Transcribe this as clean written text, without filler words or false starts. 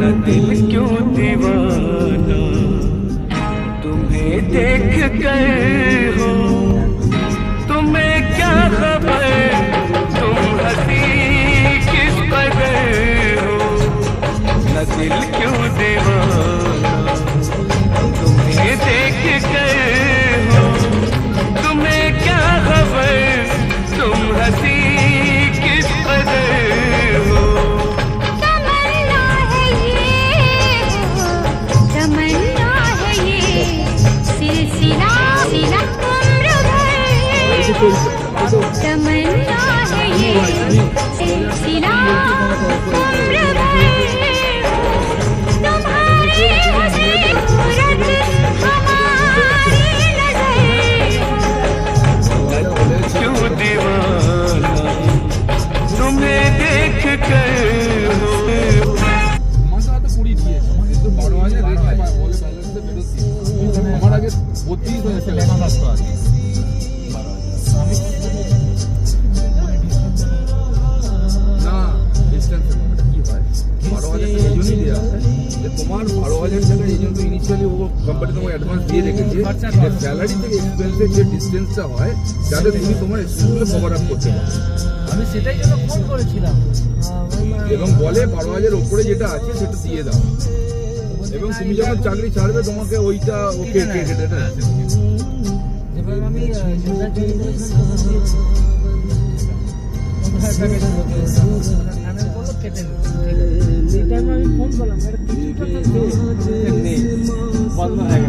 न दिल क्यों दीवाना तुम्हें देख कर हो, तुम्हें क्या खबर तुम हंसी किस कदर हो, न दिल क्यों दीवाना तुम्हें देख कर हो, तुम्हें क्या खबर तुम हंसी किस कदर हो। तमन्ना है ये, तमन्ना है ये, सिलसिला सिला उम्र भर, तमन्ना है ये, सिलसिला उम्र भर, तुम्हारी हंसी सूरत हमारी नजर, क्यों दीवाना तुम्हें देख कर हो। মাসে তো 20 দিয়েছে, আমাকে তো 12,000 রেট বলে ব্যালেন্সে বেরোচ্ছি। আমার আগে 32 হয়েছে লেখা থাকতো আগে। না ডিসটেন্স কি হয় 12,000 টাকা এই জন্যই দেওয়া হয় যে তোমার 12,000 টাকা এই জন্য ইনিশিয়ালি ও কোম্পানি তোমাকে অ্যাডভান্স দিয়ে রেখেছে যে স্যালারি থেকে এক্সপেন্সের যে ডিসটেন্সটা হয় যাতে তুমি তোমার এক্সপেন্সগুলো কভার আপ করতে পারো। আমি সেটাই জন্য ফোন করেছিলাম এবং বলে 12,000 উপরে যেটা আছে সেটা দিয়ে দাও, এবং তুমি যখন চাকরি ছাড়বে তোমাকে ওইটা ওকে কেটে দেবে। যেভাবে আমি যোজনা তৈরি করেছিলাম আমি বললো কেটে নেই, সেই টাইমে আমি ফোন করলাম এটা কিছুটা তো নেই, বন্ধ হয়ে গেছে।